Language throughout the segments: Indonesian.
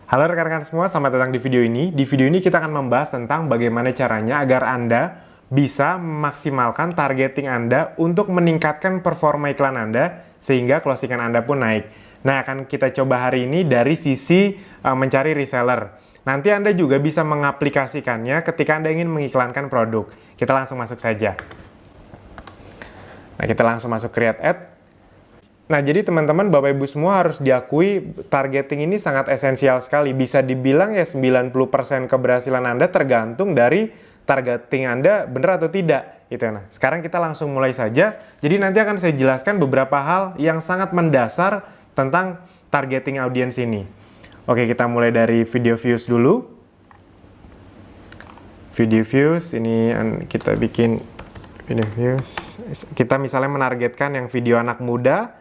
Halo rekan-rekan semua, selamat datang di video ini. Di video ini kita akan membahas tentang bagaimana caranya agar Anda bisa memaksimalkan targeting Anda untuk meningkatkan performa iklan Anda sehingga closingan Anda pun naik. Nah, akan kita coba hari ini dari sisi mencari reseller. Nanti Anda juga bisa mengaplikasikannya ketika Anda ingin mengiklankan produk. Kita langsung masuk saja. Nah, kita langsung masuk create ad. Nah, jadi teman-teman, Bapak Ibu semua harus diakui targeting ini sangat esensial sekali. Bisa dibilang ya 90% keberhasilan Anda tergantung dari targeting Anda benar atau tidak. Gitu. Nah, sekarang kita langsung mulai saja. Jadi nanti akan saya jelaskan beberapa hal yang sangat mendasar tentang targeting audiens ini. Oke, kita mulai dari video views dulu. Video views, ini kita bikin video views. Kita misalnya menargetkan yang video anak muda,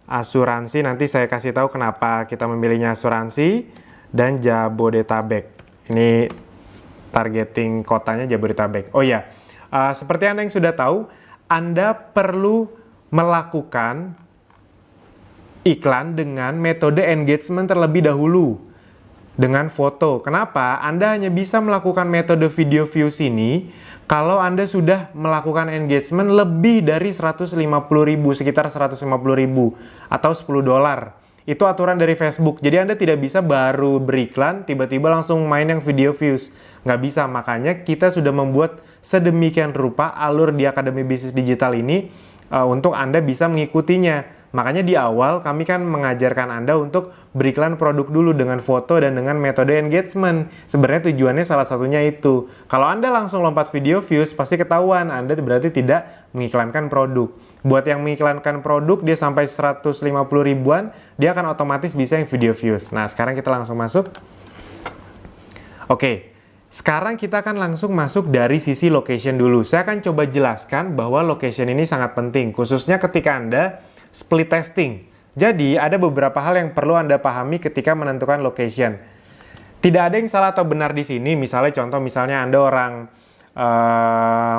asuransi. Nanti saya kasih tahu kenapa kita memilihnya asuransi, dan Jabodetabek. Ini targeting kotanya Jabodetabek. Oh ya, seperti Anda yang sudah tahu, Anda perlu melakukan iklan dengan metode engagement terlebih dahulu dengan foto. Kenapa? Anda hanya bisa melakukan metode video views ini kalau Anda sudah melakukan engagement lebih dari 150.000, sekitar 150.000 atau $10. Itu aturan dari Facebook. Jadi Anda tidak bisa baru beriklan, tiba-tiba langsung main yang video views. Nggak bisa, makanya kita sudah membuat sedemikian rupa alur di Akademi Bisnis Digital ini untuk Anda bisa mengikutinya. Makanya di awal kami kan mengajarkan Anda untuk beriklan produk dulu dengan foto dan dengan metode engagement. Sebenarnya tujuannya salah satunya itu. Kalau Anda langsung lompat video views, pasti ketahuan Anda berarti tidak mengiklankan produk. Buat yang mengiklankan produk, dia sampai 150 ribuan, dia akan otomatis bisa yang video views. Nah, sekarang kita langsung masuk. Oke, sekarang kita akan langsung masuk dari sisi location dulu. Saya akan coba jelaskan bahwa location ini sangat penting, khususnya ketika Anda split testing. Jadi, ada beberapa hal yang perlu Anda pahami ketika menentukan location. Tidak ada yang salah atau benar di sini. Misalnya Anda orang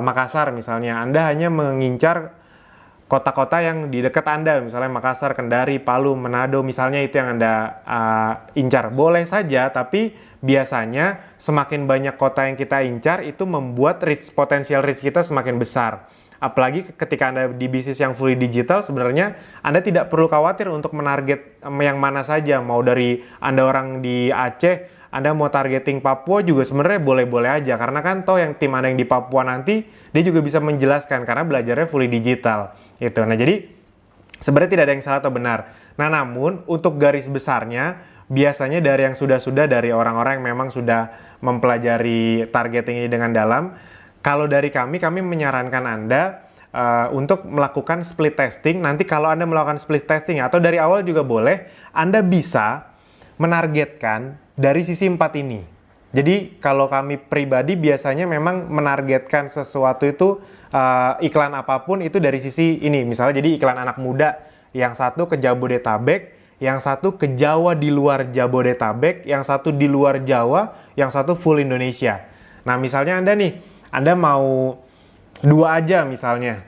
Makassar misalnya. Anda hanya mengincar kota-kota yang di dekat Anda. Misalnya Makassar, Kendari, Palu, Manado. Misalnya itu yang Anda incar. Boleh saja, tapi biasanya semakin banyak kota yang kita incar, itu membuat potensial reach kita semakin besar. Apalagi ketika Anda di bisnis yang fully digital, sebenarnya Anda tidak perlu khawatir untuk menarget yang mana saja. Mau dari Anda orang di Aceh, Anda mau targeting Papua juga sebenarnya boleh-boleh aja. Karena kan toh yang tim Anda yang di Papua nanti, dia juga bisa menjelaskan karena belajarnya fully digital. Itu. Nah, jadi sebenarnya tidak ada yang salah atau benar. Nah, namun untuk garis besarnya, biasanya dari yang sudah-sudah, dari orang-orang yang memang sudah mempelajari targeting ini dengan dalam, kalau dari kami menyarankan Anda untuk melakukan split testing. Nanti kalau Anda melakukan split testing atau dari awal juga boleh, Anda bisa menargetkan dari sisi 4 ini. Jadi kalau kami pribadi biasanya memang menargetkan sesuatu itu iklan apapun itu dari sisi ini. Misalnya jadi iklan anak muda, yang satu ke Jabodetabek, yang satu ke Jawa di luar Jabodetabek, yang satu di luar Jawa, yang satu full Indonesia. Nah, misalnya Anda mau dua aja misalnya,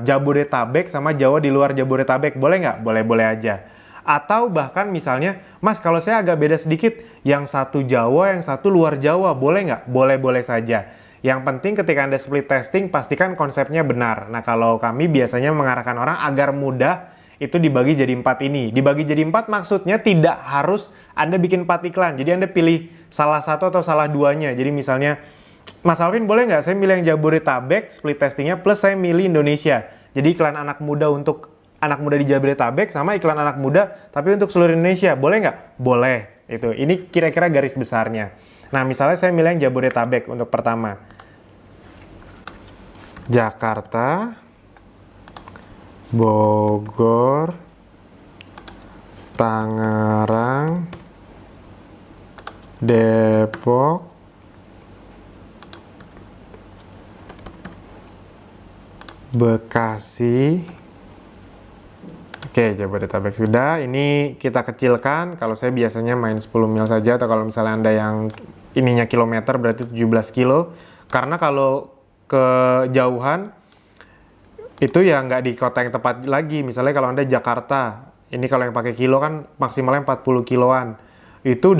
Jabodetabek sama Jawa di luar Jabodetabek, boleh nggak? Boleh-boleh aja. Atau bahkan misalnya, Mas, kalau saya agak beda sedikit, yang satu Jawa, yang satu luar Jawa, boleh nggak? Boleh-boleh saja. Yang penting ketika Anda split testing, pastikan konsepnya benar. Nah, kalau kami biasanya mengarahkan orang agar mudah, itu dibagi jadi 4 ini. Dibagi jadi 4 maksudnya tidak harus Anda bikin 4 iklan. Jadi Anda pilih salah satu atau salah duanya. Jadi misalnya, Mas Alvin boleh nggak saya milih yang Jabodetabek split testingnya plus saya milih Indonesia. Jadi iklan anak muda untuk anak muda di Jabodetabek sama iklan anak muda tapi untuk seluruh Indonesia. Boleh nggak? Boleh. Itu. Ini kira-kira garis besarnya. Nah, misalnya saya milih yang Jabodetabek untuk pertama. Jakarta, Bogor, Tangerang, Depok, Bekasi. Oke, Jabodetabek sudah. Ini kita kecilkan. Kalau saya biasanya main 10 mil saja, atau kalau misalnya Anda yang ininya kilometer berarti 17 kilo. Karena kalau kejauhan itu ya nggak di kota yang tepat lagi. Misalnya kalau Anda Jakarta, Ini kalau yang pakai kilo kan maksimalnya 40 kiloan. Itu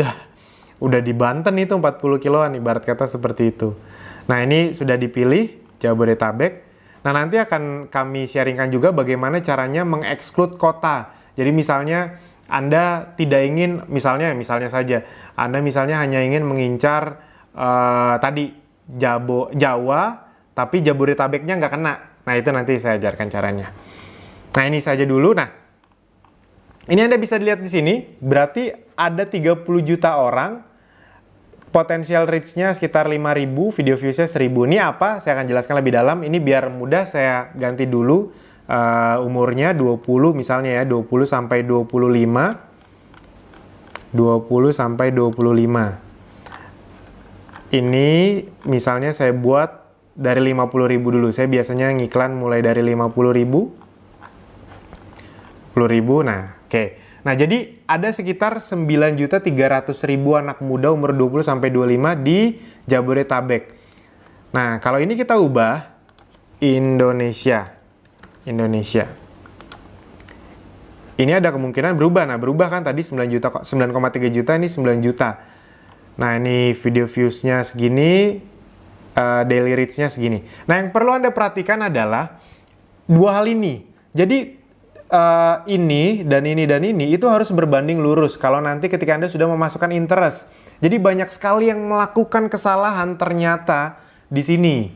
udah di Banten itu 40 kiloan, ibarat kata seperti itu. Nah, ini sudah dipilih Jabodetabek. Nah, nanti akan kami sharingkan juga bagaimana caranya mengeksklut kota. Jadi misalnya Anda tidak ingin, misalnya saja, Anda misalnya hanya ingin mengincar tadi Jawa, tapi Jabodetabeknya nggak kena. Nah, itu nanti saya ajarkan caranya. Nah, ini saja dulu. Nah, ini Anda bisa dilihat di sini, berarti ada 30 juta orang, potensial reach-nya sekitar 5.000, video views-nya 1.000. Ini apa? Saya akan jelaskan lebih dalam. Ini biar mudah, saya ganti dulu umurnya 20 misalnya ya, 20 sampai 25. 20 sampai 25. Ini misalnya saya buat dari 50.000 dulu. Saya biasanya ngiklan mulai dari 50.000. 10.000. Nah, oke. Nah, jadi ada sekitar 9.300.000 anak muda umur 20 sampai 25 di Jabodetabek. Nah, kalau ini kita ubah Indonesia. Ini ada kemungkinan berubah. Nah, berubah kan tadi 9,3 juta, ini 9 juta. Nah, ini video views-nya segini, daily reach-nya segini. Nah, yang perlu Anda perhatikan adalah dua hal ini. Jadi, ini dan ini itu harus berbanding lurus kalau nanti ketika Anda sudah memasukkan interest. Jadi banyak sekali yang melakukan kesalahan ternyata di sini.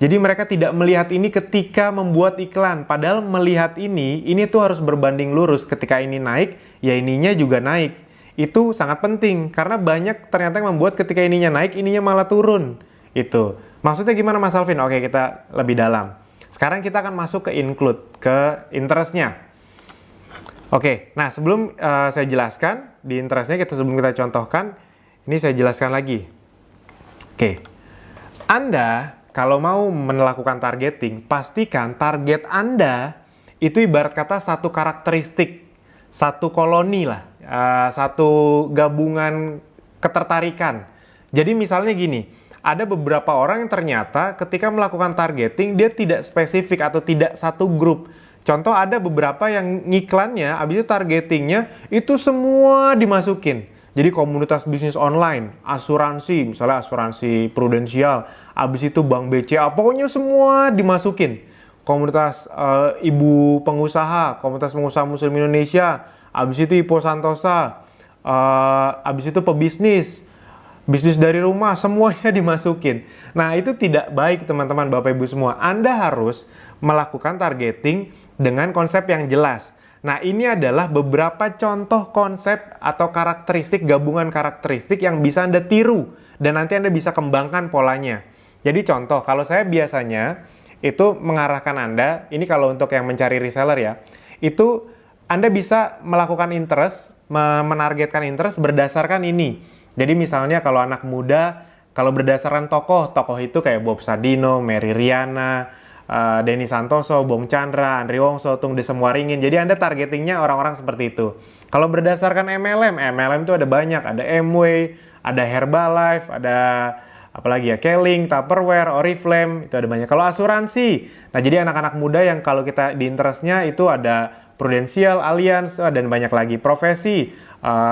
Jadi mereka tidak melihat ini ketika membuat iklan. Padahal melihat ini tuh harus berbanding lurus. Ketika ini naik, ya ininya juga naik. Itu sangat penting karena banyak ternyata yang membuat ketika ininya naik, ininya malah turun. Itu. Maksudnya gimana Mas Alvin? Oke, kita lebih dalam. Sekarang kita akan masuk ke include, ke interest-nya. Oke, nah sebelum saya jelaskan di interest-nya, sebelum kita contohkan, ini saya jelaskan lagi. Oke, Anda kalau mau melakukan targeting, pastikan target Anda itu ibarat kata satu karakteristik, satu koloni lah, satu gabungan ketertarikan. Jadi misalnya gini, ada beberapa orang yang ternyata ketika melakukan targeting, dia tidak spesifik atau tidak satu grup. Contoh ada beberapa yang ngiklannya, abis itu targetingnya itu semua dimasukin. Jadi komunitas bisnis online, asuransi, misalnya asuransi prudensial, abis itu bank BCA, pokoknya semua dimasukin. Komunitas ibu pengusaha, komunitas pengusaha muslim Indonesia, abis itu Ipo Santosa, abis itu pebisnis, bisnis dari rumah, semuanya dimasukin. Nah, itu tidak baik teman-teman, Bapak Ibu semua. Anda harus melakukan targeting dengan konsep yang jelas. Nah, ini adalah beberapa contoh konsep atau karakteristik, gabungan karakteristik yang bisa Anda tiru dan nanti Anda bisa kembangkan polanya. Jadi contoh, kalau saya biasanya itu mengarahkan Anda, ini kalau untuk yang mencari reseller ya, itu Anda bisa melakukan interest, menargetkan interest berdasarkan ini. Jadi misalnya kalau anak muda, kalau berdasarkan tokoh itu kayak Bob Sadino, Mary Riana, Denny Santoso, Bong Chandra, Andri Wongso, Tung Desem Waringin. Jadi Anda targetingnya orang-orang seperti itu. Kalau berdasarkan MLM itu ada banyak. Ada Amway, ada Herbalife, ada apalagi ya, Keling, Tupperware, Oriflame, itu ada banyak. Kalau asuransi, nah jadi anak-anak muda yang kalau kita di interestnya itu ada Prudential, Allianz, dan banyak lagi. Profesi,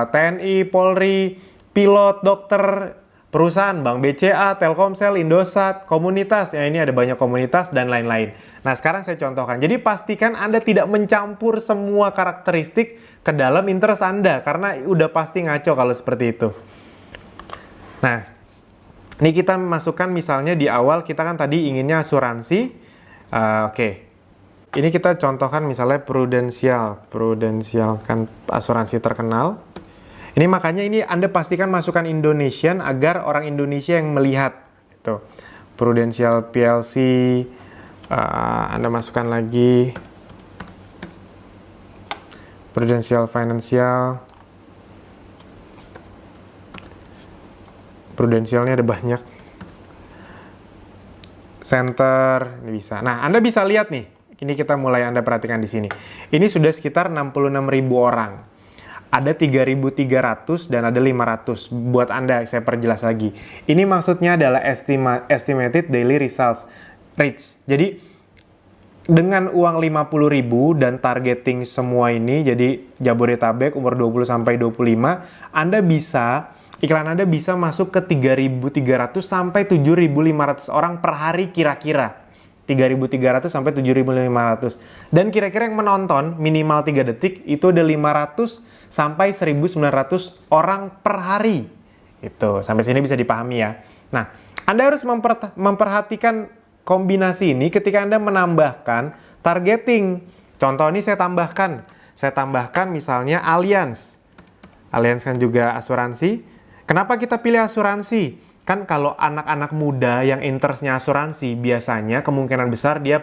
TNI, Polri, pilot, dokter, perusahaan, Bank BCA, Telkomsel, Indosat, komunitas, ya ini ada banyak komunitas dan lain-lain. Nah, sekarang saya contohkan. Jadi pastikan Anda tidak mencampur semua karakteristik ke dalam interest Anda, karena udah pasti ngaco kalau seperti itu. Nah, ini kita masukkan misalnya di awal, kita kan tadi inginnya asuransi. Oke. Ini kita contohkan misalnya Prudential kan asuransi terkenal. Ini makanya ini Anda pastikan masukkan Indonesian agar orang Indonesia yang melihat. Itu Prudential PLC, Anda masukkan lagi Prudential Financial. Prudentialnya ada banyak. Center, ini bisa. Nah, Anda bisa lihat nih. Ini kita mulai Anda perhatikan di sini. Ini sudah sekitar 66.000 orang. Ada 3.300 dan ada 500. Buat Anda, saya perjelas lagi. Ini maksudnya adalah estimated daily results reach. Jadi, Dengan uang 50.000 dan targeting semua ini, jadi Jabodetabek umur 20 sampai 25, iklan Anda bisa masuk ke 3.300 sampai 7.500 orang per hari kira-kira. 3.300 sampai 7.500. Dan kira-kira yang menonton minimal 3 detik itu ada 500 sampai 1.900 orang per hari. Itu, sampai sini bisa dipahami ya. Nah, Anda harus memperhatikan kombinasi ini ketika Anda menambahkan targeting. Contoh ini saya tambahkan misalnya Allianz. Allianz kan juga asuransi. Kenapa kita pilih asuransi? Kan kalau anak-anak muda yang interestnya asuransi, biasanya kemungkinan besar dia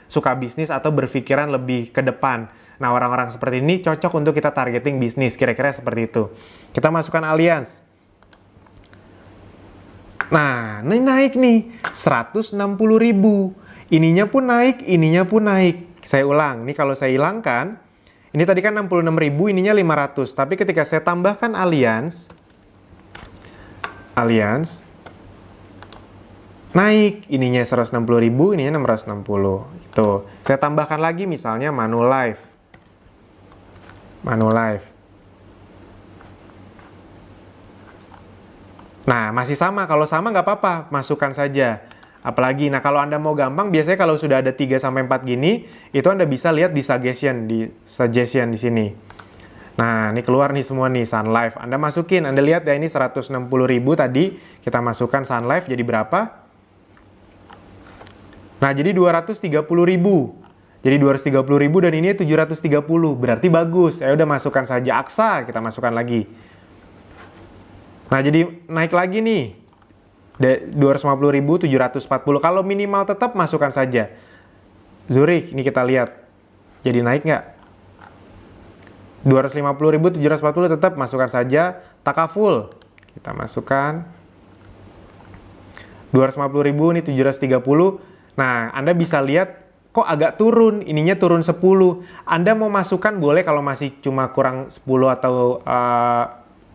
suka bisnis atau berpikiran lebih ke depan. Nah, orang-orang seperti ini cocok untuk kita targeting bisnis, kira-kira seperti itu. Kita masukkan Allianz. Nah, ini naik nih, 160.000. Ininya pun naik. Saya ulang, nih kalau saya hilangkan, ini tadi kan 66.000, ininya 500. Tapi ketika saya tambahkan Allianz, naik, ininya 160.000, ininya 660. Itu. Saya tambahkan lagi misalnya Manulife. Nah, masih sama. Kalau sama nggak apa-apa, masukkan saja. Apalagi, nah kalau Anda mau gampang, biasanya kalau sudah ada 3-4 gini, itu Anda bisa lihat di suggestion di sini. Nah, ini keluar nih semua nih, Sun Life. Anda masukin, Anda lihat ya ini 160.000 tadi, kita masukkan Sun Life jadi berapa? Nah, jadi 230.000. Jadi 230.000 dan ini 730, berarti bagus. Ya udah masukkan saja AXA, kita masukkan lagi. Nah, jadi naik lagi nih. 250.740. Kalau minimal tetap masukkan saja. Zurich, ini kita lihat. Jadi naik nggak? 250.740 tetap masukkan saja. Takaful, kita masukkan. 250.000, ini 730. Nah, Anda bisa lihat kok agak turun. Ininya turun 10. Anda mau masukkan boleh kalau masih cuma kurang 10 atau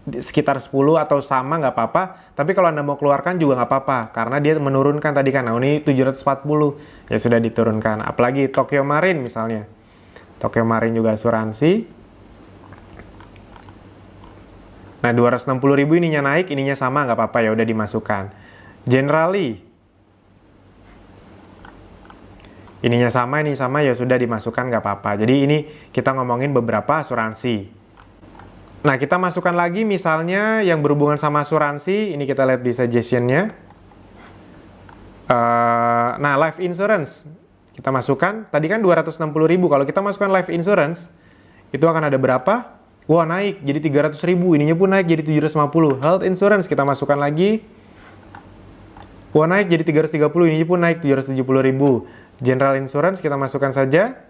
sekitar 10 atau sama nggak apa-apa, tapi kalau Anda mau keluarkan juga nggak apa-apa, karena dia menurunkan tadi kan, nah ini 740, ya sudah diturunkan. Apalagi Tokyo Marine misalnya, Tokyo Marine juga asuransi. Nah 260.000 ininya naik, ininya sama nggak apa-apa, ya udah dimasukkan. Generali, ininya sama, ini sama, ya sudah dimasukkan nggak apa-apa. Jadi ini kita ngomongin beberapa asuransi. Nah, kita masukkan lagi misalnya yang berhubungan sama asuransi. Ini kita lihat di suggestion-nya. Nah, life insurance. Kita masukkan. Tadi kan 260.000. Kalau kita masukkan life insurance, itu akan ada berapa? Wah, naik jadi 300.000. Ininya pun naik jadi 750. Health insurance kita masukkan lagi. Wah, naik jadi 330. Ininya pun naik 770.000. General insurance kita masukkan saja.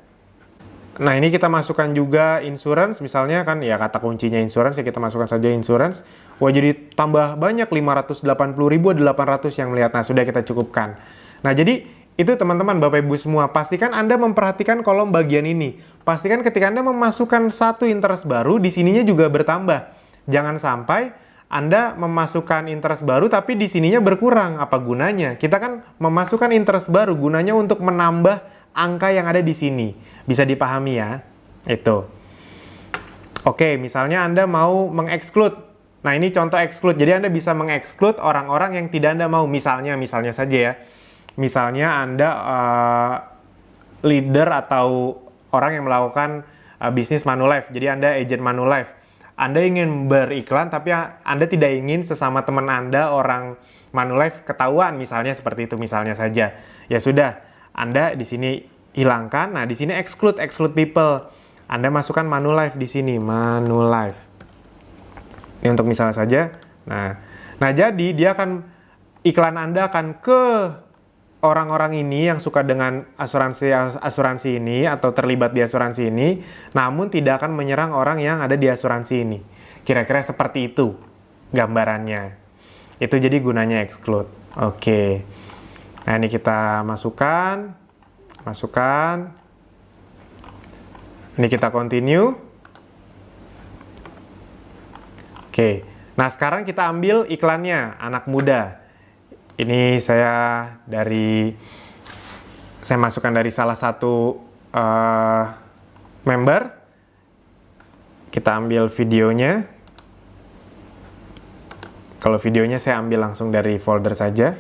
Nah, ini kita masukkan juga insurance, misalnya kan, ya kata kuncinya insurance, ya kita masukkan saja insurance. Wah, jadi tambah banyak, 580.000, 800 yang melihat. Nah, sudah kita cukupkan. Nah, jadi itu teman-teman, Bapak Ibu semua, pastikan Anda memperhatikan kolom bagian ini. Pastikan ketika Anda memasukkan satu interest baru, di sininya juga bertambah. Jangan sampai Anda memasukkan interest baru, tapi di sininya berkurang. Apa gunanya? Kita kan memasukkan interest baru, gunanya untuk menambah angka yang ada di sini. Bisa dipahami ya? Itu. Oke, misalnya Anda mau mengexclude. Nah, ini contoh exclude. Jadi Anda bisa mengexclude orang-orang yang tidak Anda mau. Misalnya saja ya. Misalnya Anda leader atau orang yang melakukan bisnis Manulife. Jadi Anda agent Manulife. Anda ingin beriklan, tapi Anda tidak ingin sesama teman Anda orang Manulife ketahuan. Misalnya seperti itu, misalnya saja. Ya sudah. Anda di sini hilangkan. Nah, di sini exclude people. Anda masukkan Manulife di sini, Manulife. Ini untuk misalnya saja. Nah, jadi dia iklan Anda akan ke orang-orang ini yang suka dengan asuransi ini atau terlibat di asuransi ini, namun tidak akan menyerang orang yang ada di asuransi ini. Kira-kira seperti itu gambarannya. Itu jadi gunanya exclude. Oke. Nah, ini kita masukkan. Ini kita continue. Oke. Nah, sekarang kita ambil iklannya, anak muda. Ini saya dari saya masukkan dari salah satu member. Kita ambil videonya. Kalau videonya saya ambil langsung dari folder saja.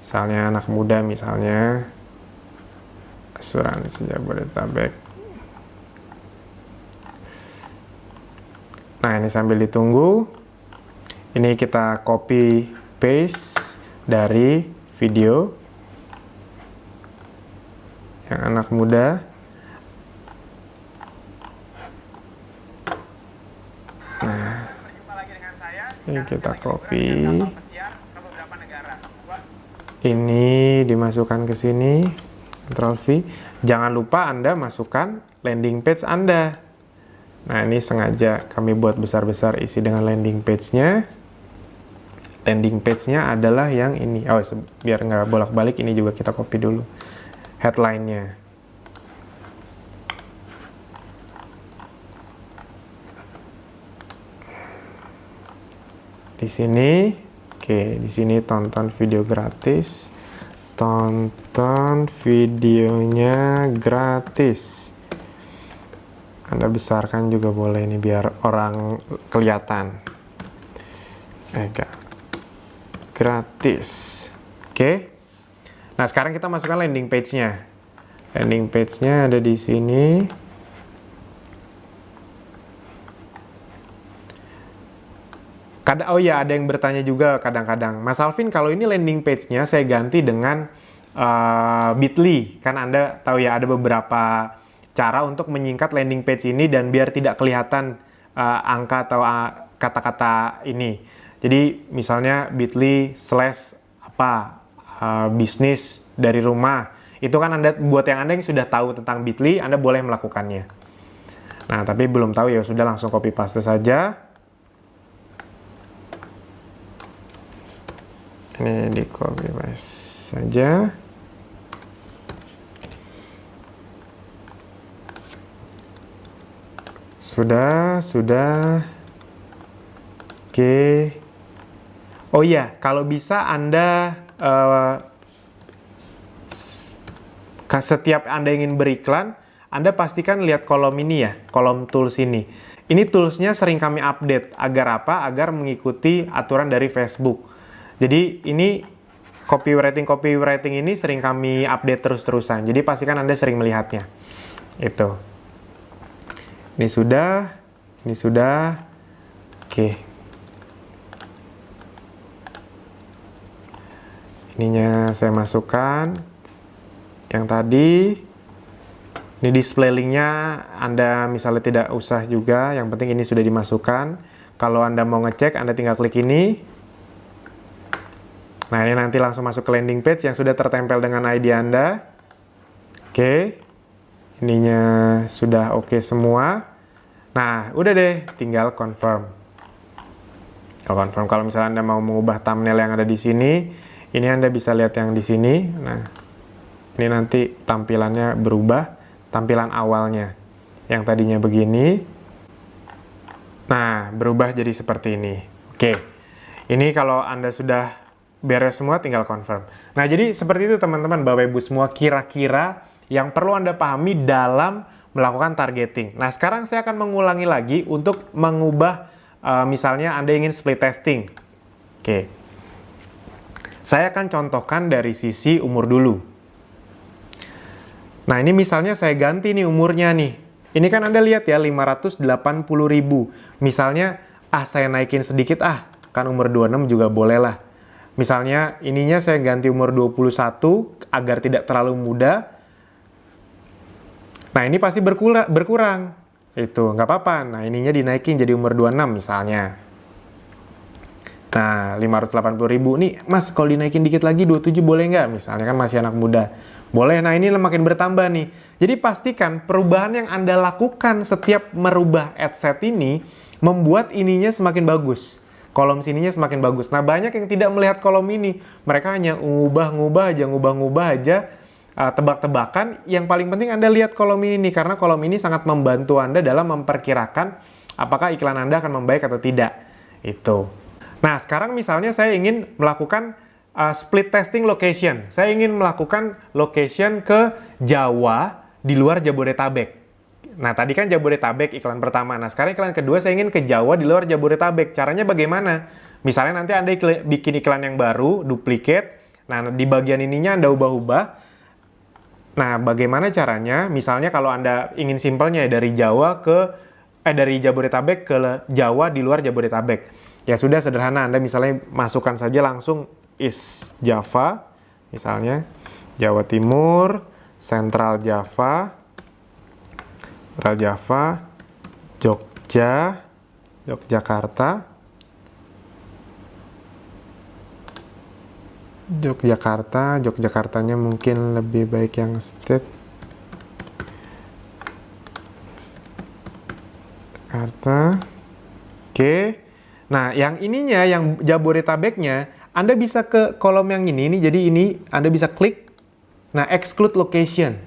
Misalnya anak muda, misalnya asuransi Jabodetabek. Nah, ini sambil ditunggu, ini kita copy paste dari video yang anak muda. Nah, ini kita copy. Ini dimasukkan ke sini, Ctrl V. Jangan lupa Anda masukkan landing page Anda. Nah, ini sengaja kami buat besar-besar isi dengan landing page-nya. Landing page-nya adalah yang ini. Oh, biar nggak bolak-balik, ini juga kita copy dulu. Headline-nya. Di sini, oke, di sini tonton video gratis. Tonton videonya gratis. Anda besarkan juga boleh ini biar orang kelihatan. Gratis. Oke. Nah, sekarang kita masukkan landing page-nya. Landing page-nya ada di sini. Oh ya, ada yang bertanya juga kadang-kadang, Mas Alvin, kalau ini landing page-nya saya ganti dengan Bitly. Kan Anda tahu ya, ada beberapa cara untuk menyingkat landing page ini dan biar tidak kelihatan angka atau kata-kata ini. Jadi misalnya Bitly/ bisnis dari rumah. Itu kan Anda, buat yang Anda yang sudah tahu tentang Bitly, Anda boleh melakukannya. Nah, tapi belum tahu ya sudah langsung copy paste saja. Ini di copy paste saja. Sudah. Oke. Oh iya, kalau bisa Anda setiap Anda ingin beriklan, Anda pastikan lihat kolom ini ya, kolom tools ini. Ini toolsnya sering kami update. Agar apa? Agar mengikuti aturan dari Facebook. Jadi ini copywriting ini sering kami update terus-terusan. Jadi pastikan Anda sering melihatnya. Itu. Ini sudah. Oke. Ininya saya masukkan. Yang tadi. Ini display linknya Anda misalnya tidak usah juga. Yang penting ini sudah dimasukkan. Kalau Anda mau ngecek, Anda tinggal klik ini. Nah, ini nanti langsung masuk ke landing page yang sudah tertempel dengan ID Anda. Oke. Ininya sudah oke semua. Nah, udah deh, tinggal confirm. Kalau misalnya Anda mau mengubah thumbnail yang ada di sini, ini Anda bisa lihat yang di sini. Nah, ini nanti tampilannya berubah, tampilan awalnya. Yang tadinya begini. Nah, berubah jadi seperti ini. Oke. Ini kalau Anda sudah beres semua, tinggal confirm. Nah, jadi seperti itu teman-teman, Bapak Ibu semua, kira-kira yang perlu Anda pahami dalam melakukan targeting. Nah, sekarang saya akan mengulangi lagi untuk mengubah, misalnya Anda ingin split testing. Oke. Saya akan contohkan dari sisi umur dulu. Nah, ini misalnya saya ganti nih umurnya nih. Ini kan Anda lihat ya, 580.000. Misalnya, saya naikin sedikit, kan umur 26 juga boleh lah. Misalnya, ininya saya ganti umur 21 agar tidak terlalu muda. Nah, ini pasti berkurang. Itu, nggak apa-apa. Nah, ininya dinaikin jadi umur 26 misalnya. Nah, 580.000. Nih, Mas, kalau dinaikin dikit lagi 27 boleh nggak? Misalnya kan masih anak muda. Boleh. Nah, ini makin bertambah nih. Jadi pastikan perubahan yang Anda lakukan setiap merubah ad set ini membuat ininya semakin bagus. Kolom sininya semakin bagus. Nah, banyak yang tidak melihat kolom ini. Mereka hanya ngubah-ngubah aja, tebak-tebakan. Yang paling penting Anda lihat kolom ini nih, karena kolom ini sangat membantu Anda dalam memperkirakan apakah iklan Anda akan membaik atau tidak. Itu. Nah, sekarang misalnya saya ingin melakukan split testing location. Saya ingin melakukan location ke Jawa di luar Jabodetabek. Nah, tadi kan Jabodetabek iklan pertama. Nah, sekarang iklan kedua saya ingin ke Jawa di luar Jabodetabek. Caranya bagaimana? Misalnya nanti Anda bikin iklan yang baru, duplicate. Nah, di bagian ininya Anda ubah-ubah. Nah, bagaimana caranya? Misalnya kalau Anda ingin simpelnya dari dari Jabodetabek ke Jawa di luar Jabodetabek. Ya sudah, sederhana, Anda misalnya masukkan saja langsung is Java, misalnya Jawa Timur, Central Java, Yogyakarta, Yogyakartanya mungkin lebih baik yang state, Jakarta, oke. Nah, yang ininya, yang Jabodetabeknya, Anda bisa ke kolom yang ini, jadi ini Anda bisa klik, nah exclude location.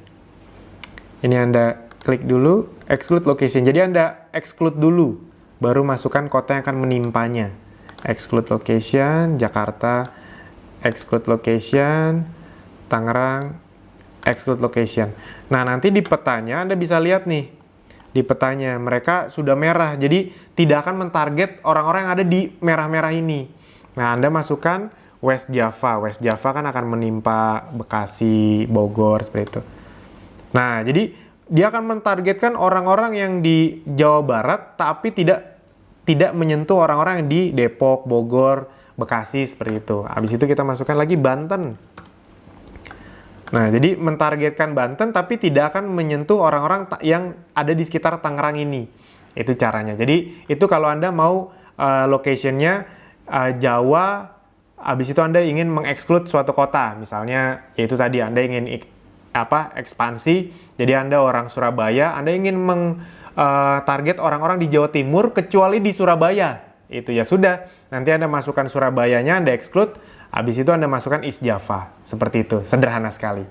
Ini Anda klik dulu, exclude location. Jadi Anda exclude dulu, baru masukkan kota yang akan menimpanya. Exclude location, Jakarta, exclude location, Tangerang, exclude location. Nah, nanti di petanya Anda bisa lihat nih, di petanya mereka sudah merah, jadi tidak akan mentarget orang-orang yang ada di merah-merah ini. Nah, Anda masukkan West Java kan akan menimpa Bekasi, Bogor, seperti itu. Nah, jadi dia akan mentargetkan orang-orang yang di Jawa Barat, tapi tidak menyentuh orang-orang yang di Depok, Bogor, Bekasi, seperti itu. Habis itu kita masukkan lagi Banten. Nah, jadi mentargetkan Banten tapi tidak akan menyentuh orang-orang yang ada di sekitar Tangerang ini. Itu caranya. Jadi itu kalau Anda mau location-nya Jawa, habis itu Anda ingin mengeksklut suatu kota. Misalnya, yaitu tadi Anda ingin ekspansi, jadi Anda orang Surabaya, Anda ingin target orang-orang di Jawa Timur kecuali di Surabaya. Itu ya sudah, nanti Anda masukkan Surabayanya, Anda exclude, habis itu Anda masukkan East Java. Seperti itu, sederhana sekali.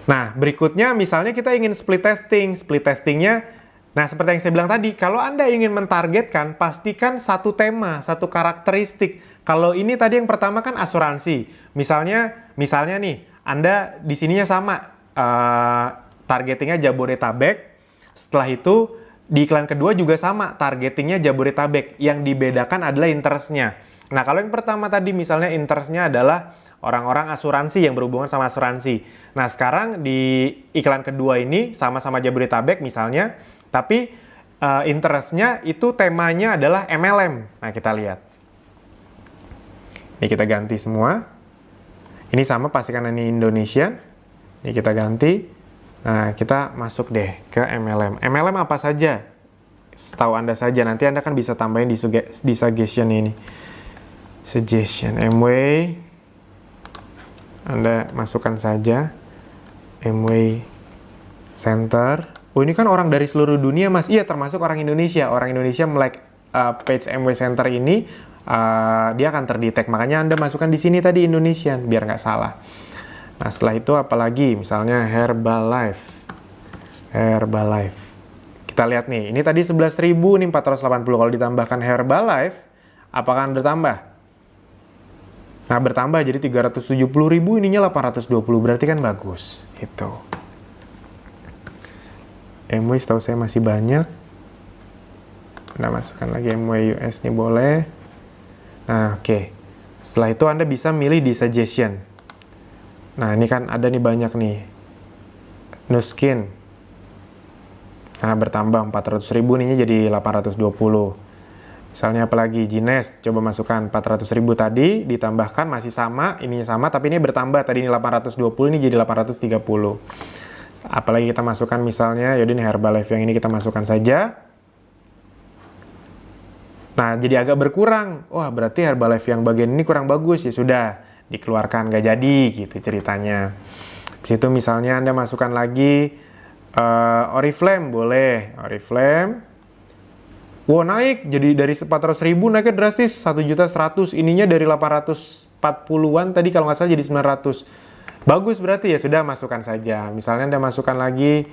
Nah, berikutnya misalnya kita ingin split testing. Split testingnya, nah seperti yang saya bilang tadi, kalau Anda ingin mentargetkan, pastikan satu tema, satu karakteristik. Kalau ini tadi yang pertama kan asuransi. Misalnya nih, Anda di sininya sama, targetingnya Jabodetabek. Setelah itu, di iklan kedua juga sama, targetingnya Jabodetabek. Yang dibedakan adalah interest-nya. Nah, kalau yang pertama tadi misalnya interest-nya adalah orang-orang asuransi yang berhubungan sama asuransi. Nah, sekarang di iklan kedua ini sama-sama Jabodetabek misalnya, tapi interest-nya itu temanya adalah MLM. Nah, kita lihat. Ini kita ganti semua. Ini sama, pastikan ini Indonesia. Ini kita ganti. Nah, kita masuk deh ke MLM. MLM apa saja? Setahu Anda saja, nanti Anda kan bisa tambahin di suggestion ini. Suggestion, Amway. Anda masukkan saja. Amway Center. Oh, ini kan orang dari seluruh dunia, Mas. Iya, termasuk orang Indonesia. Orang Indonesia melike page Amway Center ini, dia akan terdetek. Makanya Anda masukkan di sini tadi Indonesian, biar nggak salah. Nah, setelah itu apalagi, misalnya Herbalife. Kita lihat nih, ini tadi 11.000, ini 480. Kalau ditambahkan Herbalife, apakah akan bertambah? Nah, bertambah jadi 370.000, ininya 820, berarti kan bagus. Itu. MW setahu saya masih banyak. Anda masukkan lagi MW US nih boleh. Nah, oke. Setelah itu Anda bisa milih di suggestion. Nah, ini kan ada nih banyak nih. Nuskin. Nah, bertambah 400.000, ininya jadi 820. Misalnya apalagi Gines, coba masukkan 400.000 tadi, ditambahkan masih sama, ininya sama, tapi ini bertambah. Tadi ini 820, ini jadi 830. Apalagi kita masukkan misalnya, yaudah ini Herbalife yang ini kita masukkan saja. Nah, jadi agak berkurang. Wah, berarti Herbalife yang bagian ini kurang bagus. Ya sudah, dikeluarkan, nggak jadi gitu ceritanya. Di situ misalnya Anda masukkan lagi Oriflame, boleh Oriflame. Wow, naik jadi dari 400.000 naiknya drastis 1.100.000, ininya dari 840-an tadi kalau nggak salah jadi 900. Bagus berarti, ya sudah masukkan saja. Misalnya Anda masukkan lagi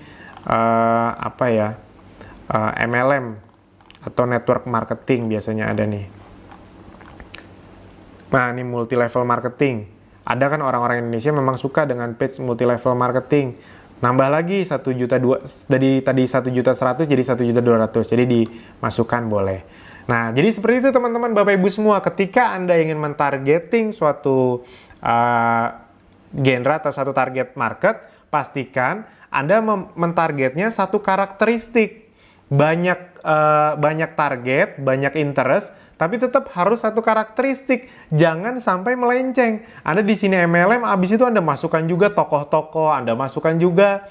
MLM atau network marketing biasanya ada nih. Nah, ini multi level marketing. Ada kan orang-orang Indonesia memang suka dengan page multi level marketing. Nambah lagi 1 juta dari tadi 1.100.000 jadi 1.200.000. Jadi dimasukkan boleh. Nah, jadi seperti itu teman-teman Bapak Ibu semua. Ketika Anda ingin mentargeting suatu genre atau satu target market, pastikan Anda mentargetnya satu karakteristik. Banyak target, banyak interest, tapi tetap harus satu karakteristik. Jangan sampai melenceng. Anda di sini MLM, habis itu Anda masukkan juga tokoh-tokoh, Anda masukkan juga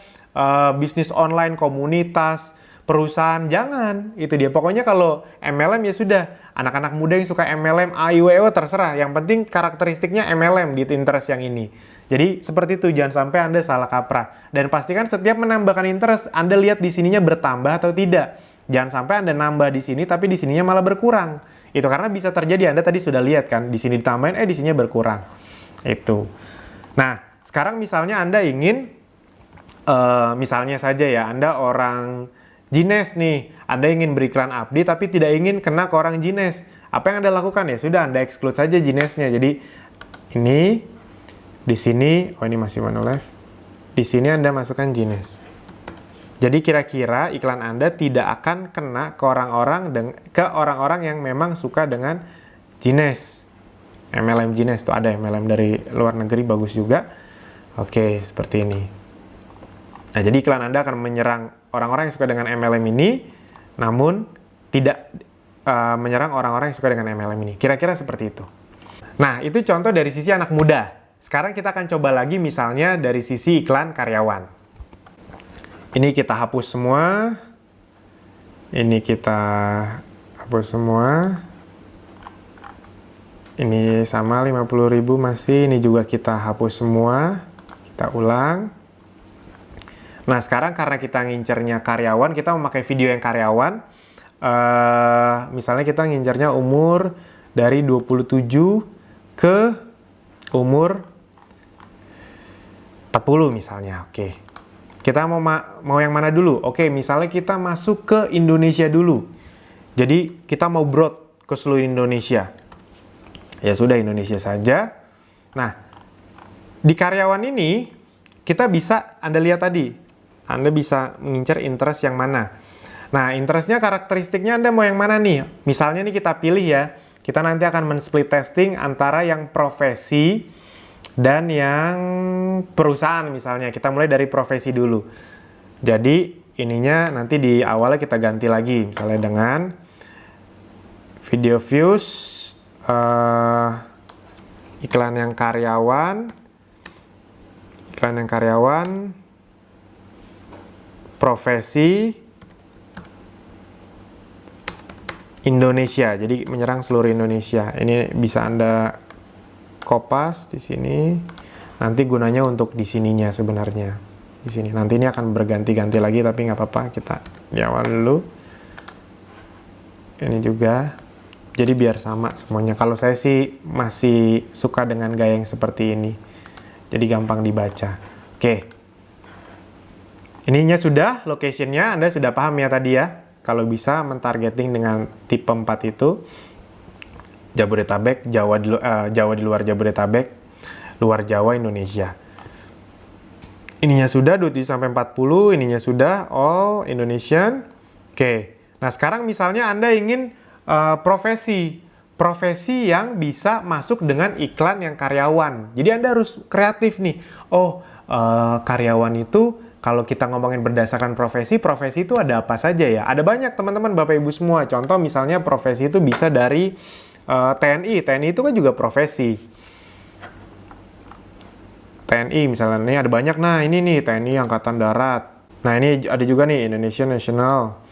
bisnis online, komunitas, perusahaan. Jangan. Itu dia. Pokoknya kalau MLM ya sudah. Anak-anak muda yang suka MLM, AIWO terserah. Yang penting karakteristiknya MLM di interest yang ini. Jadi seperti itu, jangan sampai Anda salah kaprah. Dan pastikan setiap menambahkan interest, Anda lihat di sininya bertambah atau tidak. Jangan sampai Anda nambah di sini, tapi di sininya malah berkurang. Itu karena bisa terjadi, Anda tadi sudah lihat kan, di sini ditambahin, di sininya berkurang. Itu. Nah, sekarang misalnya Anda ingin, misalnya saja ya, Anda orang Jines nih, Anda ingin beriklan update, tapi tidak ingin kena ke orang Jines. Apa yang Anda lakukan ya? Sudah, Anda exclude saja Jinesnya. Jadi, ini di sini, oh ini masih Manulife. Di sini Anda masukkan Jines. Jadi kira-kira iklan Anda tidak akan kena ke orang-orang yang memang suka dengan Jines. MLM Jines tuh ada MLM dari luar negeri bagus juga. Oke, seperti ini. Nah, jadi iklan Anda akan menyerang orang-orang yang suka dengan MLM ini, namun tidak menyerang orang-orang yang suka dengan MLM ini. Kira-kira seperti itu. Nah, itu contoh dari sisi anak muda. Sekarang kita akan coba lagi misalnya dari sisi iklan karyawan. Ini kita hapus semua. Ini kita hapus semua. Ini sama 50.000 masih. Ini juga kita hapus semua. Kita ulang. Nah, sekarang karena kita ngincernya karyawan, kita memakai video yang karyawan. Misalnya kita ngincernya umur dari 27 ke umur 40 misalnya. Oke. Kita mau yang mana dulu? Oke, misalnya kita masuk ke Indonesia dulu. Jadi kita mau broad ke seluruh Indonesia. Ya sudah, Indonesia saja. Nah, di karyawan ini kita bisa, Anda lihat tadi, Anda bisa mengincar interest yang mana. Nah, interestnya, karakteristiknya Anda mau yang mana nih? Misalnya nih kita pilih ya, kita nanti akan men-split testing antara yang profesi dan yang perusahaan misalnya. Kita mulai dari profesi dulu. Jadi ininya nanti di awalnya kita ganti lagi. Misalnya dengan video views, iklan yang karyawan, profesi, Indonesia. Jadi menyerang seluruh Indonesia. Ini bisa Anda kopas di sini. Nanti gunanya untuk di sininya sebenarnya. Di sini. Nanti ini akan berganti-ganti lagi, tapi nggak apa-apa. Kita di awal dulu. Ini juga. Jadi biar sama semuanya. Kalau saya sih masih suka dengan gaya yang seperti ini. Jadi gampang dibaca. Oke. Ininya sudah, location-nya Anda sudah paham ya tadi ya. Kalau bisa mentargeting dengan tipe 4 itu. Jabodetabek, Jawa di luar Jabodetabek, luar Jawa, Indonesia. Ininya sudah 27-40, ininya sudah all Indonesian. Oke. Nah, sekarang misalnya Anda ingin profesi yang bisa masuk dengan iklan yang karyawan. Jadi Anda harus kreatif nih. Oh, karyawan itu kalau kita ngomongin berdasarkan profesi itu ada apa saja ya? Ada banyak teman-teman Bapak Ibu semua. Contoh misalnya profesi itu bisa dari TNI itu kan juga profesi. TNI misalnya, ini ada banyak. Nah, ini nih TNI Angkatan Darat. Nah, ini ada juga nih Indonesian National.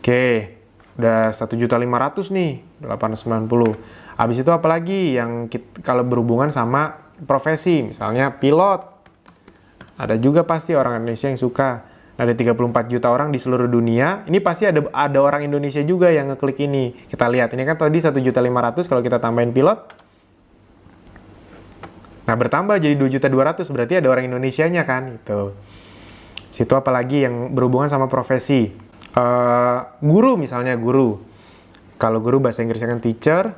Oke, udah 1.500.000 nih, 890. Habis itu apalagi yang kalau berhubungan sama profesi, misalnya pilot. Ada juga pasti orang Indonesia yang suka. Ada 34 juta orang di seluruh dunia. Ini pasti ada orang Indonesia juga yang ngeklik ini. Kita lihat, ini kan tadi 1.500.000, kalau kita tambahin pilot. Nah, bertambah jadi 2.200.000, berarti ada orang Indonesianya kan. Itu. Situ apalagi yang berhubungan sama profesi. Guru misalnya, guru. Kalau guru bahasa Inggrisnya kan teacher.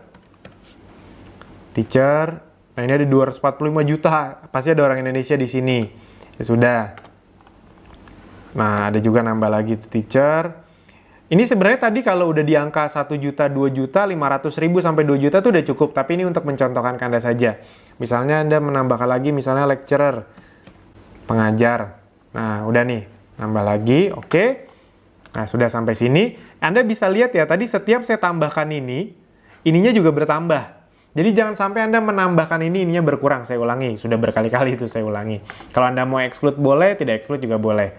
Teacher. Nah, ini ada 245 juta. Pasti ada orang Indonesia di sini. Ya sudah. Nah, ada juga nambah lagi teacher. Ini sebenarnya tadi kalau udah di angka 1 juta, 2 juta, 500 ribu sampai 2 juta tuh udah cukup. Tapi ini untuk mencontohkan ke Anda saja. Misalnya Anda menambahkan lagi misalnya lecturer, pengajar. Nah, udah nih. Nambah lagi, oke. Nah, sudah sampai sini. Anda bisa lihat ya, tadi setiap saya tambahkan ini, ininya juga bertambah. Jadi jangan sampai Anda menambahkan ini, ininya berkurang. Saya ulangi, sudah berkali-kali itu saya ulangi. Kalau Anda mau exclude boleh, tidak exclude juga boleh.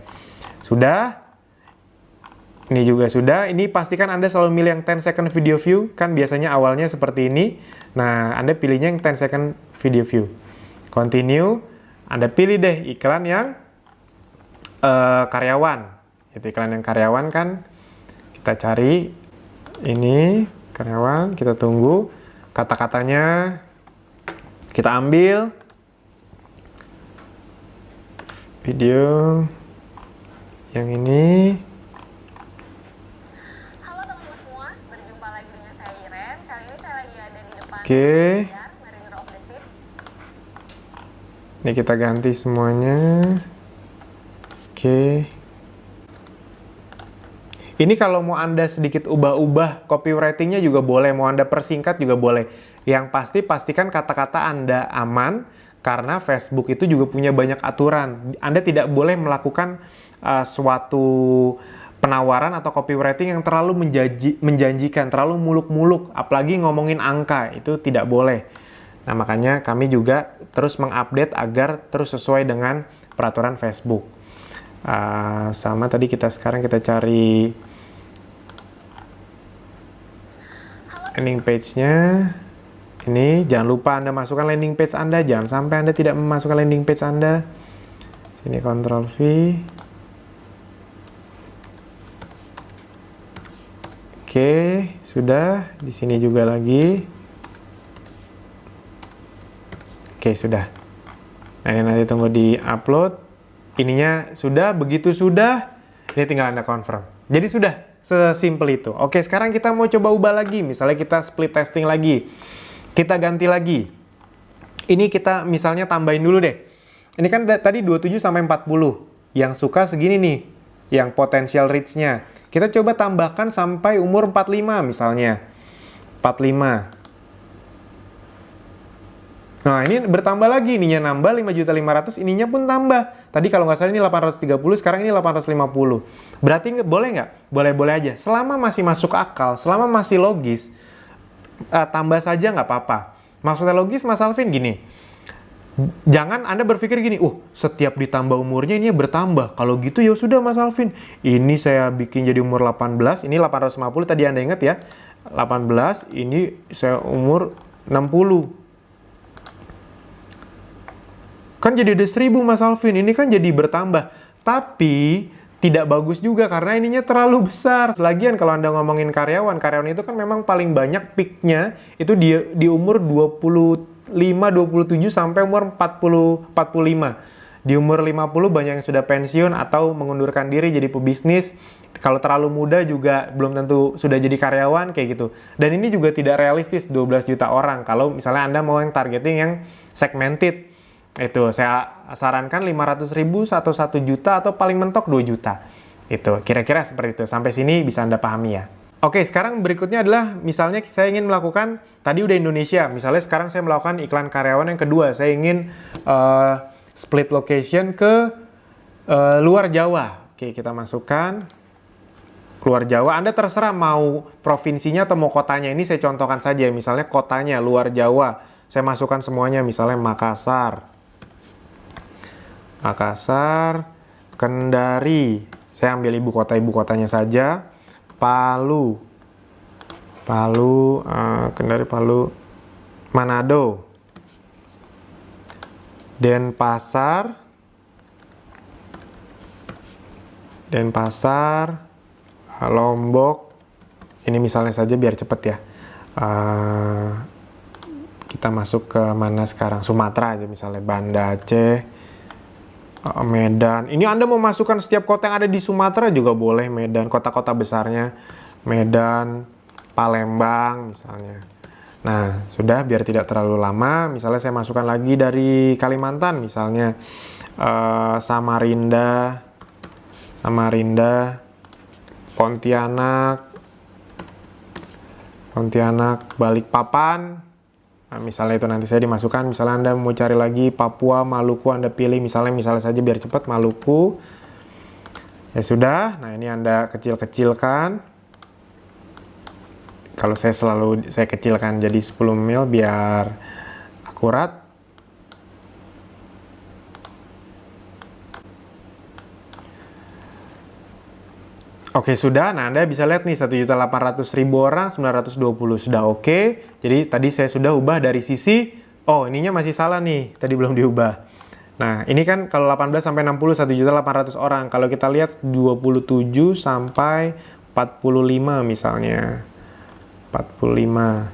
Sudah. Ini juga sudah. Ini pastikan Anda selalu milih yang 10 second video view. Kan biasanya awalnya seperti ini. Nah, Anda pilihnya yang 10 second video view. Continue. Anda pilih deh iklan yang karyawan. Itu iklan yang karyawan kan. Kita cari. Ini karyawan. Kita tunggu. Kata-katanya kita ambil. Video yang ini. Halo teman-teman semua, berjumpa lagi dengan saya Iren. Kali ini saya lagi ada di depan Oke. Mariner of the Seas. Ini kita ganti semuanya. Oke. Ini kalau mau Anda sedikit ubah-ubah copywriting-nya juga boleh, mau Anda persingkat juga boleh. Yang pasti pastikan kata-kata Anda aman, karena Facebook itu juga punya banyak aturan. Anda tidak boleh melakukan suatu penawaran atau copywriting yang terlalu menjanjikan, terlalu muluk-muluk, apalagi ngomongin angka, itu tidak boleh. Nah, makanya kami juga terus mengupdate agar terus sesuai dengan peraturan Facebook. Sama tadi sekarang kita cari landing page-nya. Ini jangan lupa Anda masukkan landing page Anda, jangan sampai Anda tidak memasukkan landing page Anda. Sini Ctrl V. Oke, sudah. Di sini juga lagi. Oke, sudah. Nah, ini nanti tunggu di upload. Ininya sudah, begitu sudah, ini tinggal Anda confirm. Jadi sudah, sesimpel itu. Oke, sekarang kita mau coba ubah lagi. Misalnya kita split testing lagi. Kita ganti lagi. Ini kita misalnya tambahin dulu deh. Ini kan tadi 27 sampai 40. Yang suka segini nih, yang potential reach-nya. Kita coba tambahkan sampai umur 45 misalnya. 45. Nah, ini bertambah lagi, ininya nambah 5.500.000, ininya pun tambah. Tadi kalau nggak salah ini 830, sekarang ini 850. Berarti boleh nggak? Boleh-boleh aja. Selama masih masuk akal, selama masih logis, tambah saja nggak apa-apa. Maksudnya logis, Mas Alvin gini. Jangan Anda berpikir gini, setiap ditambah umurnya ini bertambah. Kalau gitu ya sudah Mas Alvin. Ini saya bikin jadi umur 18, ini 850 tadi Anda ingat ya. 18, ini saya umur 60. Kan jadi ada 1000 Mas Alvin, ini kan jadi bertambah. Tapi tidak bagus juga karena ininya terlalu besar. Lagian kalau Anda ngomongin karyawan itu kan memang paling banyak peaknya itu di umur 25, 27 sampai umur 40, 45. Di umur 50 banyak yang sudah pensiun atau mengundurkan diri jadi pebisnis. Kalau terlalu muda juga belum tentu sudah jadi karyawan kayak gitu. Dan ini juga tidak realistis 12 juta orang. Kalau misalnya Anda mau yang targeting yang segmented. Itu saya sarankan 500.000 atau 1 juta atau paling mentok 2 juta. Itu kira-kira seperti itu. Sampai sini bisa Anda pahami ya. Oke, sekarang berikutnya adalah misalnya saya ingin melakukan, tadi udah Indonesia. Misalnya sekarang saya melakukan iklan karyawan yang kedua. Saya ingin split location ke luar Jawa. Oke, kita masukkan luar Jawa. Anda terserah mau provinsinya atau mau kotanya. Ini saya contohkan saja. Misalnya kotanya luar Jawa. Saya masukkan semuanya. Misalnya Makassar. Makassar, Kendari, saya ambil ibu kotanya saja, Palu, Kendari, Palu, Manado, Denpasar, Lombok, ini misalnya saja biar cepet ya. Kita masuk ke mana sekarang? Sumatera aja misalnya, Banda Aceh, Medan. Ini Anda mau masukkan setiap kota yang ada di Sumatera juga boleh. Medan, kota-kota besarnya. Medan, Palembang misalnya. Nah, sudah, biar tidak terlalu lama, misalnya saya masukkan lagi dari Kalimantan, misalnya Samarinda, Pontianak, Balikpapan. Nah, misalnya itu nanti saya dimasukkan, misalnya Anda mau cari lagi Papua, Maluku, Anda pilih misalnya saja biar cepat Maluku. Ya sudah, nah ini Anda kecil-kecilkan. Kalau saya kecilkan jadi 10 mil biar akurat. Oke, sudah. Nah, Anda bisa lihat nih 1.800.000 orang, 920 sudah oke. Jadi tadi saya sudah ubah dari sisi, oh ininya masih salah nih, tadi belum diubah. Nah, ini kan kalau 18 sampai 60 1.800 orang. Kalau kita lihat 27 sampai 45 misalnya. 45.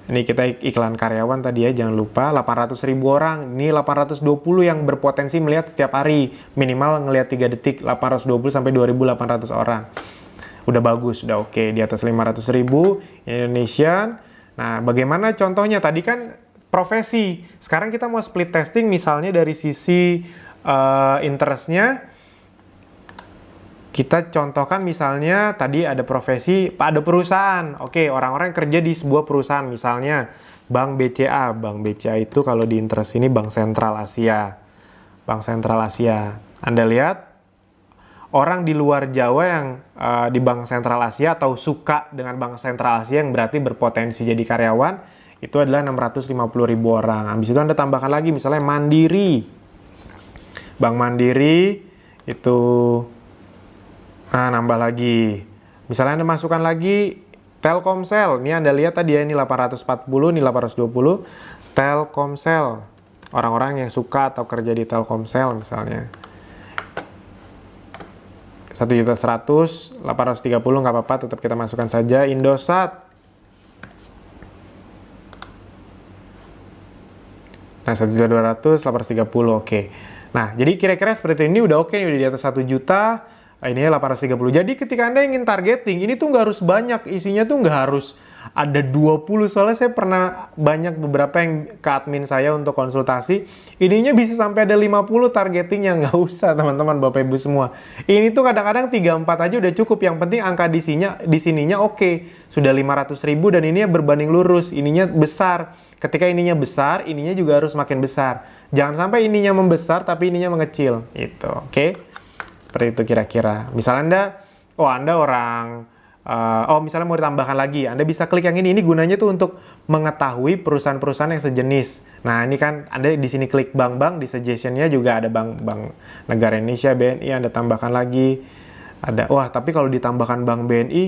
Ini kita iklan karyawan tadi ya, jangan lupa 800.000 orang. Ini 820 yang berpotensi melihat setiap hari. Minimal ngelihat 3 detik, 820 sampai 2.800 orang. Udah bagus, udah oke. Di atas 500.000 Indonesian. Nah, bagaimana contohnya? Tadi kan profesi. Sekarang kita mau split testing misalnya dari sisi interestnya. Kita contohkan misalnya tadi ada profesi, ada perusahaan. Oke, orang-orang yang kerja di sebuah perusahaan, misalnya Bank BCA. Bank BCA itu kalau di interest ini Bank Sentral Asia. Bank Sentral Asia. Anda lihat, orang di luar Jawa yang di Bank Sentral Asia atau suka dengan Bank Sentral Asia yang berarti berpotensi jadi karyawan, itu adalah 650.000 orang. Habis itu Anda tambahkan lagi misalnya Mandiri. Bank Mandiri itu... Nah, nambah lagi. Misalnya Anda masukkan lagi Telkomsel. Ini Anda lihat tadi ya, ini 840, ini 820. Telkomsel. Orang-orang yang suka atau kerja di Telkomsel misalnya. 1.100.000, 830 nggak apa-apa, tetap kita masukkan saja. Indosat. Nah, 1.200.000, 830, oke. Nah, jadi kira-kira seperti ini udah oke, udah di atas 1 juta. Ini 830. Jadi ketika Anda ingin targeting, ini tuh nggak harus banyak. Isinya tuh nggak harus ada 20. Soalnya saya pernah beberapa yang ke admin saya untuk konsultasi. Ininya bisa sampai ada 50 targetingnya. Nggak usah teman-teman, Bapak Ibu semua. Ini tuh kadang-kadang 3-4 aja udah cukup. Yang penting angka di sininya oke. Sudah 500.000 dan ininya berbanding lurus. Ininya besar. Ketika ininya besar, ininya juga harus makin besar. Jangan sampai ininya membesar tapi ininya mengecil. Itu, oke? Seperti itu kira-kira. Misalnya Anda orang, misalnya mau ditambahkan lagi, Anda bisa klik yang ini. Ini gunanya tuh untuk mengetahui perusahaan-perusahaan yang sejenis. Nah, ini kan Anda di sini klik bank-bank, di suggestion-nya juga ada bank negara Indonesia, BNI, Anda tambahkan lagi. Ada, tapi kalau ditambahkan bank BNI,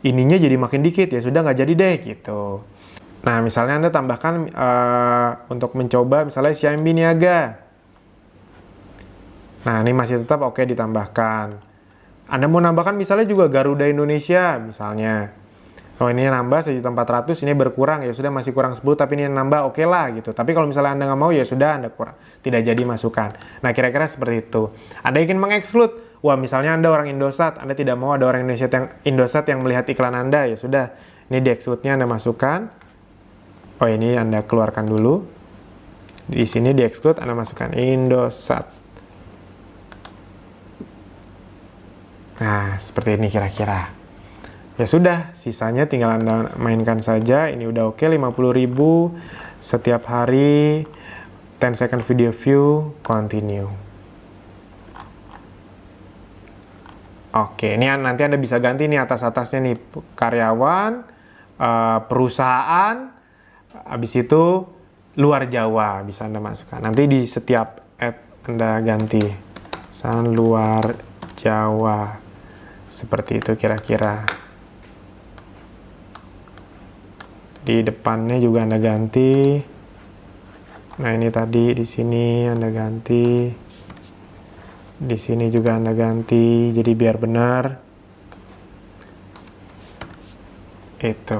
ininya jadi makin dikit, ya sudah nggak jadi deh, gitu. Nah, misalnya Anda tambahkan untuk mencoba, misalnya CIMB Niaga. Nah, ini masih tetap oke ditambahkan. Anda mau nambahkan misalnya juga Garuda Indonesia, misalnya. Oh, ini nambah 1.400.000, ini berkurang, ya sudah masih kurang 10, tapi ini nambah oke lah gitu. Tapi kalau misalnya Anda nggak mau, ya sudah Anda kurang. Tidak jadi masukkan. Nah, kira-kira seperti itu. Anda ingin mengeksklud, misalnya Anda orang Indosat, Anda tidak mau ada orang Indosat yang melihat iklan Anda, ya sudah. Ini di-exclude-nya Anda masukkan. Oh, ini Anda keluarkan dulu. Di sini di-exclude, Anda masukkan Indosat. Nah, seperti ini kira-kira. Ya sudah, sisanya tinggal Anda mainkan saja. Ini udah oke, 50.000 setiap hari, 10 second video view, continue. Oke, ini nanti Anda bisa ganti nih atas-atasnya nih, karyawan, perusahaan, habis itu luar Jawa bisa Anda masukkan. Nanti di setiap ad Anda ganti. Misalnya luar Jawa. Seperti itu kira-kira. Di depannya juga Anda ganti. Nah, ini tadi di sini Anda ganti. Di sini juga Anda ganti. Jadi biar benar. Itu.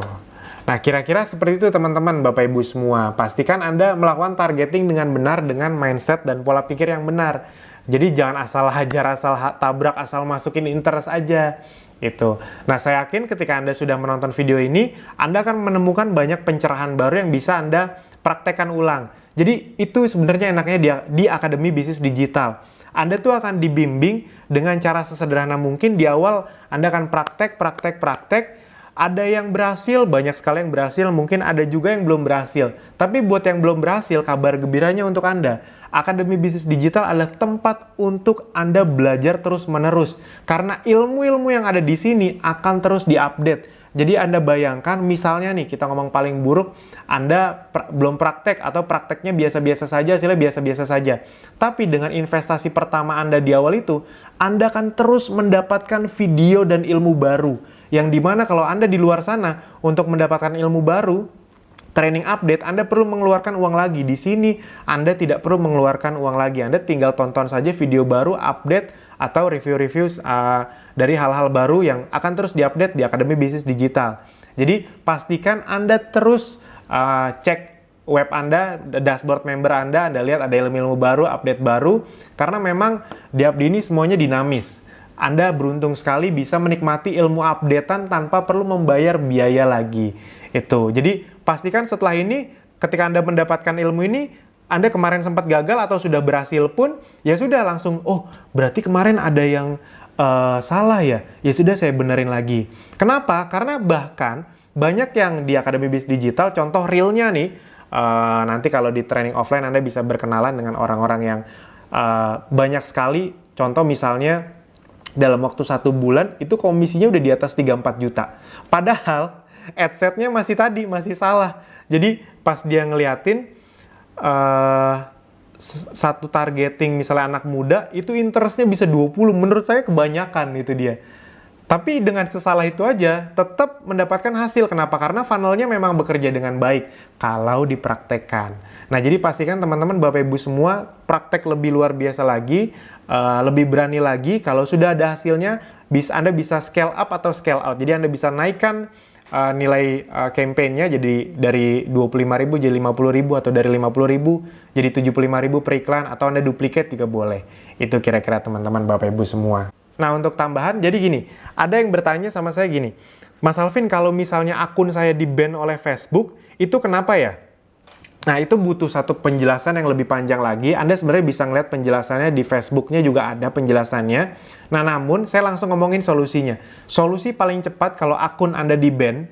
Nah, kira-kira seperti itu teman-teman, Bapak Ibu semua. Pastikan Anda melakukan targeting dengan benar, dengan mindset dan pola pikir yang benar. Jadi jangan asal hajar, asal tabrak, asal masukin interest aja. Itu. Nah, saya yakin ketika Anda sudah menonton video ini, Anda akan menemukan banyak pencerahan baru yang bisa Anda praktekkan ulang. Jadi itu sebenarnya enaknya di Akademi Bisnis Digital. Anda tuh akan dibimbing dengan cara sesederhana mungkin. Di awal Anda akan praktek. Ada yang berhasil, banyak sekali yang berhasil, mungkin ada juga yang belum berhasil. Tapi buat yang belum berhasil, kabar gembiranya untuk Anda. Akademi Bisnis Digital adalah tempat untuk Anda belajar terus-menerus. Karena ilmu-ilmu yang ada di sini akan terus diupdate. Jadi Anda bayangkan, misalnya nih, kita ngomong paling buruk, Anda belum praktek atau prakteknya biasa-biasa saja, hasilnya biasa-biasa saja. Tapi dengan investasi pertama Anda di awal itu, Anda akan terus mendapatkan video dan ilmu baru. Yang dimana kalau Anda di luar sana, untuk mendapatkan ilmu baru, training update, Anda perlu mengeluarkan uang lagi. Di sini, Anda tidak perlu mengeluarkan uang lagi. Anda tinggal tonton saja video baru, update, atau review-review dari hal-hal baru yang akan terus diupdate di Akademi Bisnis Digital. Jadi, pastikan Anda terus cek web Anda, dashboard member Anda lihat ada ilmu-ilmu baru, update baru, karena memang di Abdi ini semuanya dinamis. Anda beruntung sekali bisa menikmati ilmu updatean tanpa perlu membayar biaya lagi. Itu. Jadi, pastikan setelah ini, ketika Anda mendapatkan ilmu ini, Anda kemarin sempat gagal atau sudah berhasil pun, ya sudah langsung, oh berarti kemarin ada yang salah ya? Ya sudah saya benerin lagi. Kenapa? Karena bahkan banyak yang di Akademi Bisnis Digital, contoh realnya nih, nanti kalau di training offline Anda bisa berkenalan dengan orang-orang yang banyak sekali, contoh misalnya dalam waktu 1 bulan itu komisinya udah di atas 3-4 juta. Padahal adsense-nya masih salah. Jadi pas dia ngeliatin satu targeting misalnya anak muda, itu interestnya bisa 20. Menurut saya kebanyakan itu dia. Tapi dengan sesalah itu aja, tetap mendapatkan hasil. Kenapa? Karena funnelnya memang bekerja dengan baik kalau dipraktekkan. Nah, jadi pastikan teman-teman, Bapak Ibu semua, praktek lebih luar biasa lagi, lebih berani lagi. Kalau sudah ada hasilnya, Anda bisa scale up atau scale out. Jadi Anda bisa naikkan nilai campaign-nya jadi dari 25.000 jadi 50.000, atau dari 50.000 jadi 75.000 per iklan, atau Anda duplicate juga boleh. Itu kira-kira teman-teman, Bapak Ibu semua. Nah, untuk tambahan, jadi gini, ada yang bertanya sama saya gini, Mas Alvin, kalau misalnya akun saya di-ban oleh Facebook, itu kenapa ya? Nah, itu butuh satu penjelasan yang lebih panjang lagi. Anda sebenarnya bisa ngeliat penjelasannya di Facebook-nya juga ada penjelasannya. Nah, namun saya langsung ngomongin solusinya. Solusi paling cepat kalau akun Anda di-ban,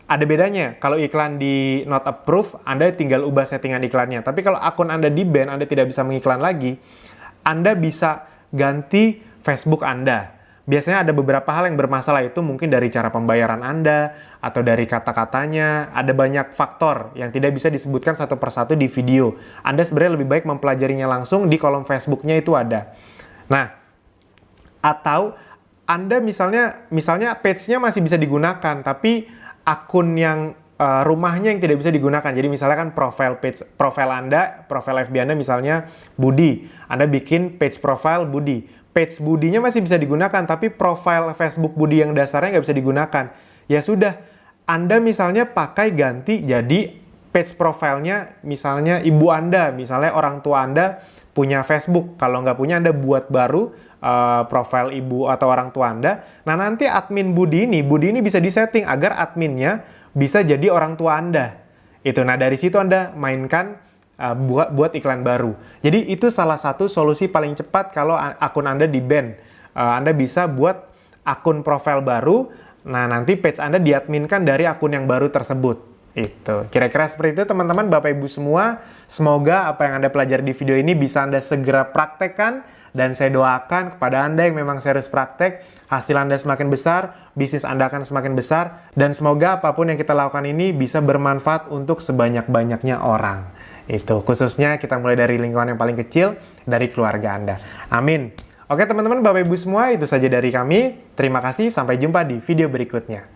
ada bedanya. Kalau iklan di not approved, Anda tinggal ubah settingan iklannya. Tapi kalau akun Anda di-ban, Anda tidak bisa mengiklan lagi, Anda bisa ganti Facebook Anda. Biasanya ada beberapa hal yang bermasalah, itu mungkin dari cara pembayaran Anda, atau dari kata-katanya. Ada banyak faktor yang tidak bisa disebutkan satu persatu di video. Anda sebenarnya lebih baik mempelajarinya langsung di kolom Facebook-nya, itu ada. Nah, atau Anda misalnya page-nya masih bisa digunakan, tapi akun yang rumahnya yang tidak bisa digunakan. Jadi misalnya kan profile Anda, profile FB Anda misalnya Budi. Anda bikin page profile Budi. Page Budinya masih bisa digunakan, tapi profile Facebook Budi yang dasarnya nggak bisa digunakan. Ya sudah, Anda misalnya pakai ganti jadi page profilnya misalnya ibu Anda, misalnya orang tua Anda punya Facebook. Kalau nggak punya, Anda buat baru profile ibu atau orang tua Anda. Nah, nanti admin Budi ini bisa disetting agar adminnya bisa jadi orang tua Anda. Itu. Nah, dari situ Anda mainkan buat iklan baru. Jadi itu salah satu solusi paling cepat kalau akun Anda di-ban. Anda bisa buat akun profil baru, nah nanti page Anda diadminkan dari akun yang baru tersebut. Itu. Kira-kira seperti itu teman-teman, Bapak Ibu semua. Semoga apa yang Anda pelajari di video ini bisa Anda segera praktekkan, dan saya doakan kepada Anda yang memang serius praktek, hasil Anda semakin besar, bisnis Anda akan semakin besar, dan semoga apapun yang kita lakukan ini bisa bermanfaat untuk sebanyak-banyaknya orang. Itu, khususnya kita mulai dari lingkungan yang paling kecil, dari keluarga Anda. Amin. Oke teman-teman, Bapak Ibu semua, itu saja dari kami. Terima kasih, sampai jumpa di video berikutnya.